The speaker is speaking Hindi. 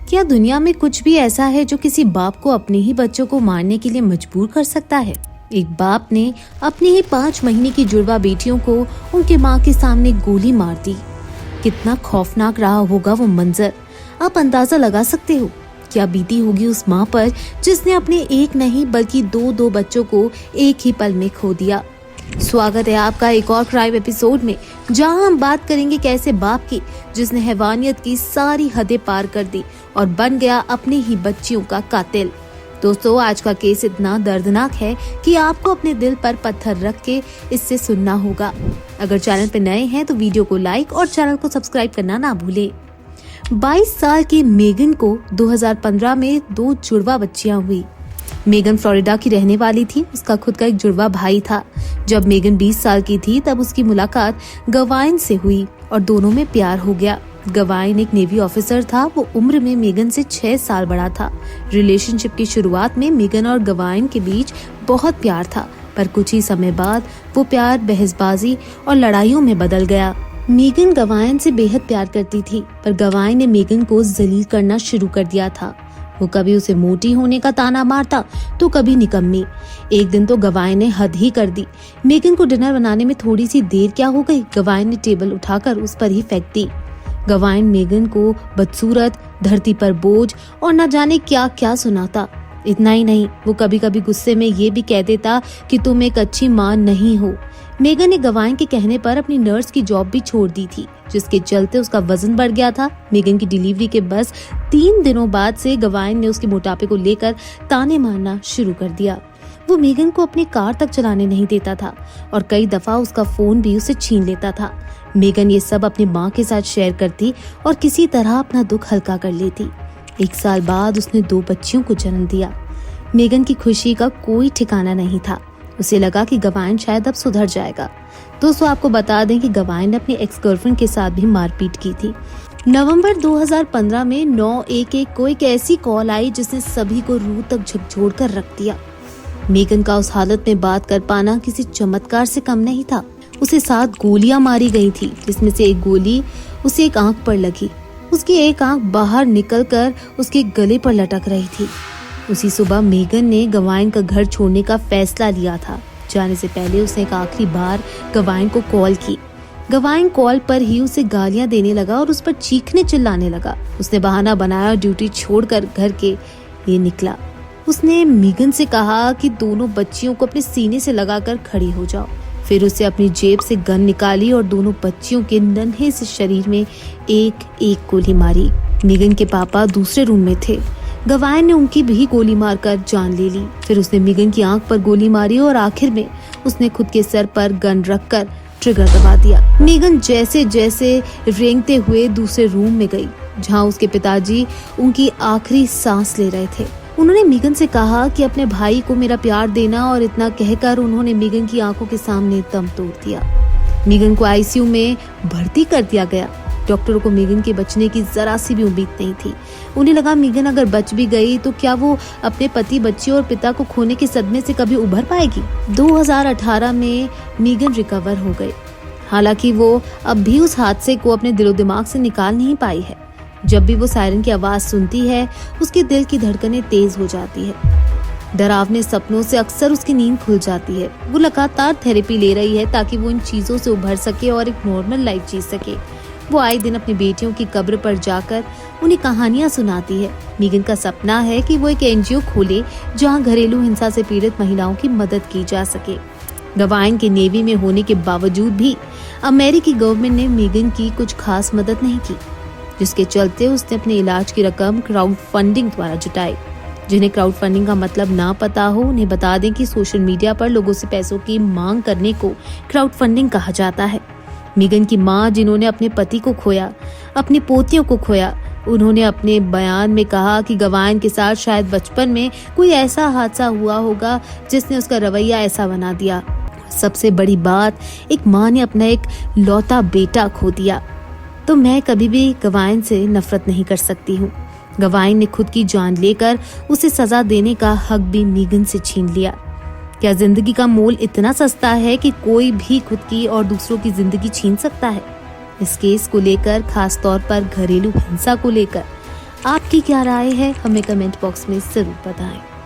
क्या दुनिया में कुछ भी ऐसा है जो किसी बाप को अपने ही बच्चों को मारने के लिए मजबूर कर सकता है? एक बाप ने अपनी ही 5 महीने की जुड़वा बेटियों को उनके माँ के सामने गोली मार दी। कितना खौफनाक रहा होगा वो मंजर, आप अंदाजा लगा सकते हो। क्या बीती होगी उस माँ पर जिसने अपने एक नहीं बल्कि दो बच्चों को एक ही पल में खो दिया। स्वागत है आपका एक और क्राइम एपिसोड में, जहां हम बात करेंगे कैसे बाप की जिसने हैवानियत की सारी हदें पार कर दी और बन गया अपने ही बच्चियों का कातिल। दोस्तों, आज का केस इतना दर्दनाक है कि आपको अपने दिल पर पत्थर रख के इससे सुनना होगा। अगर चैनल पर नए हैं तो वीडियो को लाइक और चैनल को सब्सक्राइब करना ना भूले। 22 साल की मेगन को 2015 में 2 जुड़वा बच्चियां हुई। मेगन फ्लोरिडा की रहने वाली थी। उसका खुद का एक जुड़वा भाई था। जब मेगन 20 साल की थी तब उसकी मुलाकात गवाइन से हुई और दोनों में प्यार हो गया। गवाइन एक नेवी ऑफिसर था। वो उम्र में मेगन से 6 साल बड़ा था। रिलेशनशिप की शुरुआत में मेगन और गवाइन के बीच बहुत प्यार था, पर कुछ ही समय बाद वो प्यार बहसबाजी और लड़ाइयों में बदल गया। मेगन गवाइन से बेहद प्यार करती थी, पर गवाइन ने मेगन को जलील करना शुरू कर दिया था। वो कभी उसे मोटी होने का ताना मारता तो कभी निकम्मी। एक दिन तो गवाइन ने हद ही कर दी। मेगन को डिनर बनाने में थोड़ी सी देर क्या हो गई, गवाइन ने टेबल उठाकर उस पर ही फेंक दी। गवाइन मेगन को बदसूरत, धरती पर बोझ और न जाने क्या क्या सुनाता। इतना ही नहीं, वो कभी कभी गुस्से में ये भी कह देता कि तुम एक अच्छी माँ नहीं हो। मेगन ने गवाइन के कहने पर अपनी नर्स की जॉब भी छोड़ दी थी, जिसके चलते उसका वजन बढ़ गया था। मेगन की डिलीवरी के बस 3 दिनों बाद से गवाइन ने उसके मोटापे को लेकर ताने मारना शुरू कर दिया। वो मेगन को अपनी कार तक चलाने नहीं देता था और कई दफा उसका फोन भी उसे छीन लेता था। मेगन ये सब अपनी माँ के साथ शेयर करती और किसी तरह अपना दुख हल्का कर लेती। 1 साल बाद उसने 2 बच्चियों को जन्म दिया। मेगन की खुशी का कोई ठिकाना नहीं था। उसे लगा कि गवाइन शायद अब सुधर जाएगा। दोस्तों, आपको बता दें कि गवाइन ने अपनी एक्स गर्लफ्रेंड के साथ भी मारपीट की थी। नवंबर 2015 में 911 को एक ऐसी कॉल आई जिसने सभी को रूह तक झकझोर कर रख दिया। मेगन का उस हालत में बात कर पाना किसी चमत्कार से कम नहीं था। उसे 7 गोलियां मारी गई थी, जिसमें से एक गोली उसे एक आंख पर लगी। उसकी एक आंख बाहर निकलकर उसके गले पर लटक रही थी। उसी सुबह मेगन ने गवाइन का घर छोड़ने का फैसला लिया था। जाने से पहले उसने एक आखिरी बार गवाइन को कॉल की। गवाइन कॉल पर ही उसे गालियां देने लगा और उस पर चीखने चिल्लाने लगा। उसने बहाना बनाया और ड्यूटी छोड़कर घर के लिए निकला। उसने मेगन से कहा कि दोनों बच्चियों को अपने सीने से लगाकर खड़ी हो जाओ। फिर उसे अपनी जेब से गन निकाली और दोनों बच्चियों के नन्हे से शरीर में एक गोली मारी। मेगन के पापा दूसरे रूम में थे। गवाइन ने उनकी भी गोली मारकर जान ले ली। फिर उसने मेगन की आंख पर गोली मारी और आखिर में उसने खुद के सर पर गन रखकर ट्रिगर दबा दिया। मेगन जैसे जैसे रेंगते हुए दूसरे रूम में गई, जहां उसके पिताजी उनकी आखिरी सांस ले रहे थे। उन्होंने मेगन से कहा कि अपने भाई को मेरा प्यार देना, और इतना कहकर उन्होंने मेगन की आंखों के सामने दम तोड़ दिया। मेगन को आईसीयू में भर्ती कर दिया गया। डॉक्टरों को मेगन के बचने की जरा सी भी उम्मीद नहीं थी। उन्हें लगा मेगन अगर बच भी गई तो क्या वो अपने पति, बच्चे और पिता को खोने के सदमे से कभी उभर पाएगी। 2018 में मेगन रिकवर हो गई। हालांकि वो अब भी उस हादसे को अपने दिलो दिमाग से निकाल नहीं पाई है। जब भी वो सायरन की आवाज सुनती है, उसके दिल की धड़कनें तेज हो जाती है। डरावने सपनों से अक्सर उसकी नींद खुल जाती है। वो लगातार थेरेपी ले रही है ताकि वो इन चीजों से उभर सके और एक नॉर्मल लाइफ जी सके। वो आए दिन अपनी बेटियों की कब्र पर जाकर उन्हें कहानियां सुनाती है। मेगन का सपना है कि वो एक एनजीओ खोले जहां घरेलू हिंसा से पीड़ित महिलाओं की मदद की जा सके। गवाइन के नेवी में होने के बावजूद भी अमेरिकी गवर्नमेंट ने मेगन की कुछ खास मदद नहीं की, जिसके चलते उसने अपने इलाज की रकम क्राउड फंडिंग द्वारा जुटाई। जिन्हें क्राउड फंडिंग का मतलब ना पता हो, उन्हें बता दें कि सोशल मीडिया पर लोगों से पैसों की मांग करने को क्राउड फंडिंग कहा जाता है। मेगन की मां, जिन्होंने अपने पति को खोया, अपनी पोतियों को खोया, उन्होंने अपने बयान में कहा कि गवाइन के साथ शायद बचपन में कोई ऐसा हादसा हुआ होगा जिसने उसका रवैया ऐसा बना दिया। सबसे बड़ी बात, एक मां ने अपना एक लौता बेटा खो दिया। तो मैं कभी भी गवाइन से नफरत नहीं कर सकती हूँ। गवाइन ने खुद की जान लेकर उसे सजा देने का हक भी मेगन से छीन लिया। क्या जिंदगी का मोल इतना सस्ता है कि कोई भी खुद की और दूसरों की जिंदगी छीन सकता है? इस केस को लेकर, खास तौर पर घरेलू हिंसा को लेकर, आपकी क्या राय है हमें कमेंट बॉक्स में जरूर बताएं।